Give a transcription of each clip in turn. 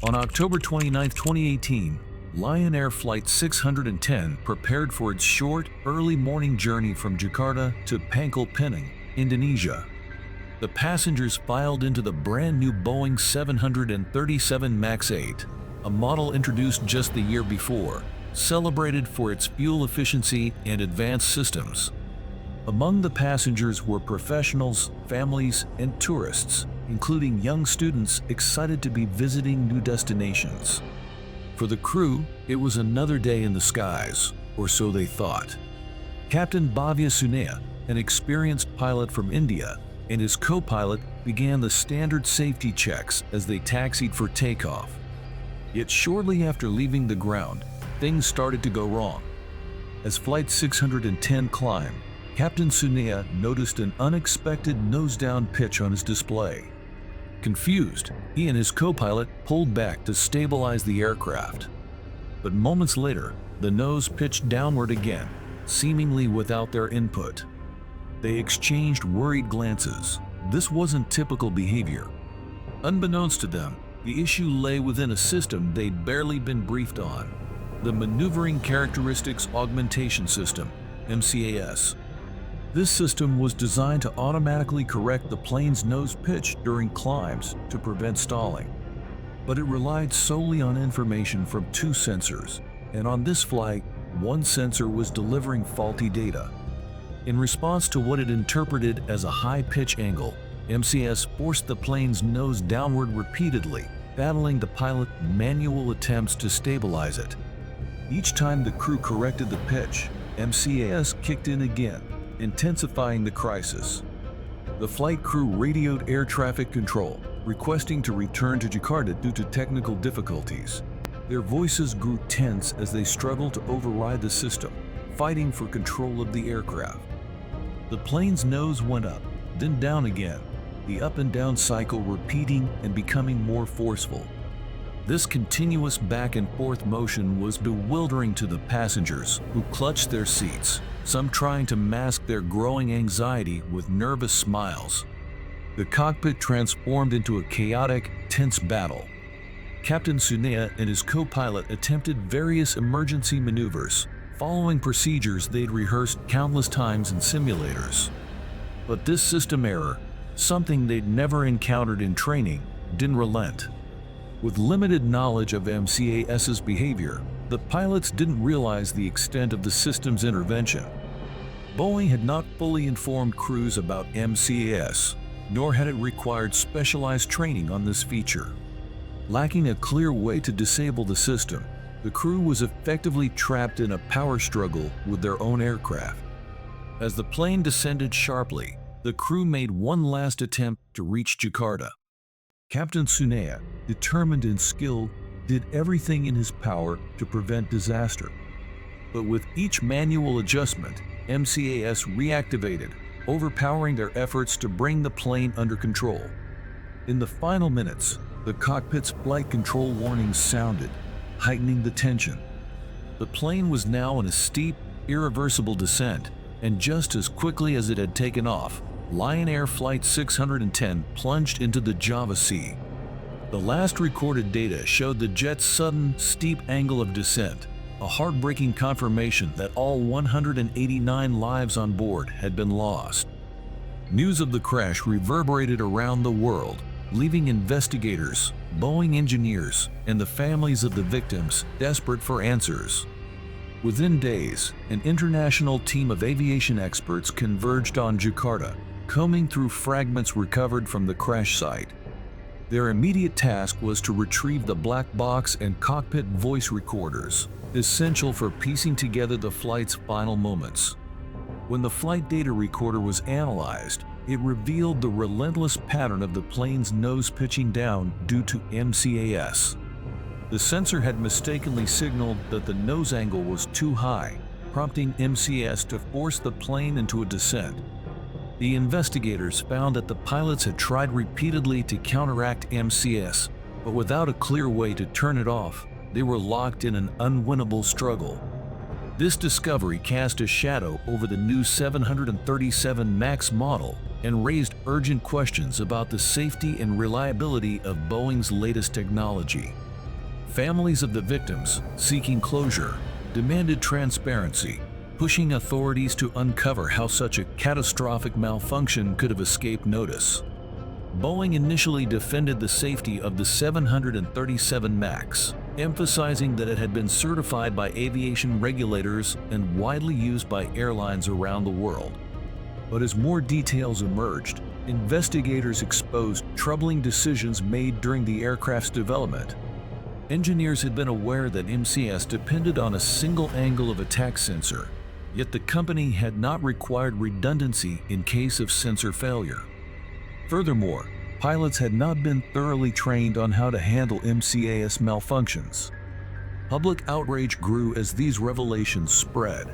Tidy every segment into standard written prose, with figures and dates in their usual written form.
On October 29, 2018, Lion Air Flight 610 prepared for its short, early morning journey from Jakarta to Pangkal Pinang, Indonesia. The passengers filed into the brand new Boeing 737 MAX 8, a model introduced just the year before, celebrated for its fuel efficiency and advanced systems. Among the passengers were professionals, families, and tourists, including young students excited to be visiting new destinations. For the crew, it was another day in the skies, or so they thought. Captain Bhavya Sunea, an experienced pilot from India, and his co-pilot began the standard safety checks as they taxied for takeoff. Yet shortly after leaving the ground, things started to go wrong. As Flight 610 climbed, Captain Sunea noticed an unexpected nose-down pitch on his display. Confused, he and his co-pilot pulled back to stabilize the aircraft. But moments later, the nose pitched downward again, seemingly without their input. They exchanged worried glances. This wasn't typical behavior. Unbeknownst to them, the issue lay within a system they'd barely been briefed on: the Maneuvering Characteristics Augmentation System, MCAS. This system was designed to automatically correct the plane's nose pitch during climbs to prevent stalling. But it relied solely on information from two sensors, and on this flight, one sensor was delivering faulty data. In response to what it interpreted as a high pitch angle, MCAS forced the plane's nose downward repeatedly, battling the pilot's manual attempts to stabilize it. Each time the crew corrected the pitch, MCAS kicked in again, intensifying the crisis. The flight crew radioed air traffic control, requesting to return to Jakarta due to technical difficulties. Their voices grew tense as they struggled to override the system, fighting for control of the aircraft. The plane's nose went up, then down again, the up and down cycle repeating and becoming more forceful. This continuous back and forth motion was bewildering to the passengers, who clutched their seats, some trying to mask their growing anxiety with nervous smiles. The cockpit transformed into a chaotic, tense battle. Captain Sunea and his co-pilot attempted various emergency maneuvers, following procedures they'd rehearsed countless times in simulators. But this system error, something they'd never encountered in training, didn't relent. With limited knowledge of MCAS's behavior, the pilots didn't realize the extent of the system's intervention. Boeing had not fully informed crews about MCAS, nor had it required specialized training on this feature. Lacking a clear way to disable the system, the crew was effectively trapped in a power struggle with their own aircraft. As the plane descended sharply, the crew made one last attempt to reach Jakarta. Captain Sunea, determined and skilled, did everything in his power to prevent disaster. But with each manual adjustment, MCAS reactivated, overpowering their efforts to bring the plane under control. In the final minutes, the cockpit's flight control warnings sounded, heightening the tension. The plane was now in a steep, irreversible descent, and just as quickly as it had taken off, Lion Air Flight 610 plunged into the Java Sea. The last recorded data showed the jet's sudden, steep angle of descent, a heartbreaking confirmation that all 189 lives on board had been lost. News of the crash reverberated around the world, leaving investigators, Boeing engineers, and the families of the victims desperate for answers. Within days, an international team of aviation experts converged on Jakarta, combing through fragments recovered from the crash site. Their immediate task was to retrieve the black box and cockpit voice recorders, essential for piecing together the flight's final moments. When the flight data recorder was analyzed, it revealed the relentless pattern of the plane's nose pitching down due to MCAS. The sensor had mistakenly signaled that the nose angle was too high, prompting MCAS to force the plane into a descent. The investigators found that the pilots had tried repeatedly to counteract MCAS, but without a clear way to turn it off, they were locked in an unwinnable struggle. This discovery cast a shadow over the new 737 MAX model and raised urgent questions about the safety and reliability of Boeing's latest technology. Families of the victims, seeking closure, demanded transparency, pushing authorities to uncover how such a catastrophic malfunction could have escaped notice. Boeing initially defended the safety of the 737 MAX, emphasizing that it had been certified by aviation regulators and widely used by airlines around the world. But as more details emerged, investigators exposed troubling decisions made during the aircraft's development. Engineers had been aware that MCAS depended on a single angle of attack sensor, yet the company had not required redundancy in case of sensor failure. Furthermore, pilots had not been thoroughly trained on how to handle MCAS malfunctions. Public outrage grew as these revelations spread.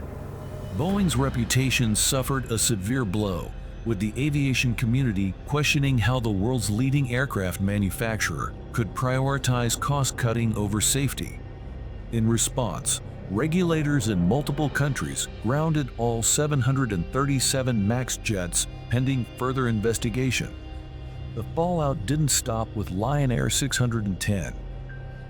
Boeing's reputation suffered a severe blow, with the aviation community questioning how the world's leading aircraft manufacturer could prioritize cost-cutting over safety. In response, regulators in multiple countries grounded all 737 MAX jets pending further investigation. The fallout didn't stop with Lion Air 610.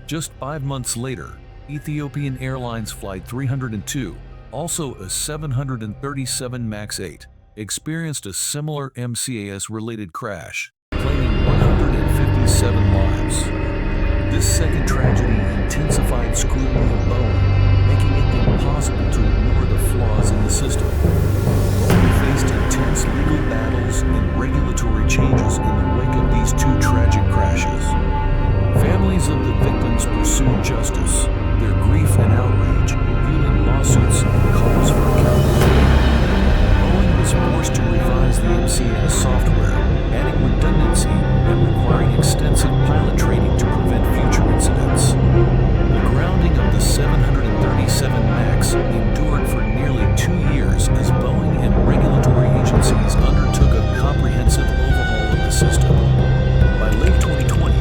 Just 5 months later, Ethiopian Airlines Flight 302, also a 737 MAX 8, experienced a similar MCAS-related crash, claiming 157 lives. This second tragedy intensified scrutiny of Boeing, making it impossible to ignore the flaws in the system. Boeing faced intense legal battles and regulatory changes in the wake of these two tragic crashes. Families of the victims pursued justice, their grief and outrage fueling lawsuits and calls for accountability. Boeing was forced to revise the MCAS software, adding redundancy and requiring extensive pilot training to prevent future incidents. The grounding of the 737 MAX endured for nearly 2 years as Boeing and regulatory agencies undertook a comprehensive overhaul of the system. By late 2020,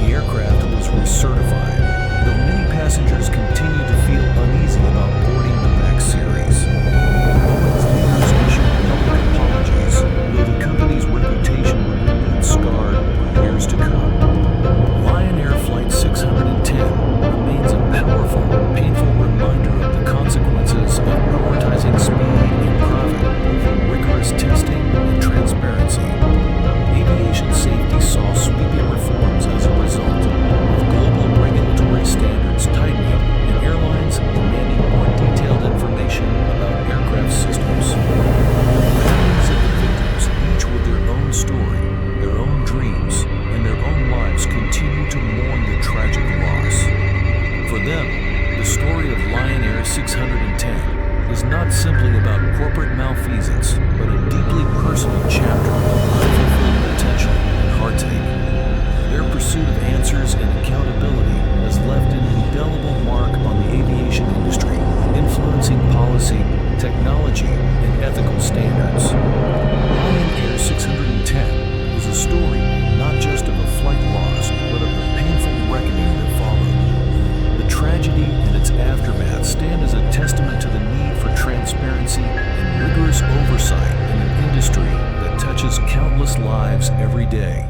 the aircraft was recertified, though many passengers continued to feel uneasy about boarding the MAX series. Boeing's leaders issued public apologies, though the company's reputation would remain scarred for years to come. Lion Air Flight 610 remains a powerful, painful reminder of the consequences of prioritizing speed and profit over rigorous testing and transparency. Aviation safety saw sweeping reforms as a result, with global regulatory standards tightening and airlines demanding more detailed information about aircraft systems. Families of the victims, each with their own story, their own dreams, and their own lives, continue to mourn the tragic loss. For them, the story of Lion Air 610 is not simply about corporate malfeasance, but a deeply personal chapter of unfulfilled potential and heartache. Their pursuit of answers and accountability has left an indelible mark on the aviation industry, influencing policy, technology, and ethical standards. Lion Air 610 is a story not just of a flight loss, but of the painful reckoning that followed. The tragedy and its aftermath stand as a testament to the need for transparency and rigorous oversight in an industry that touches countless lives every day.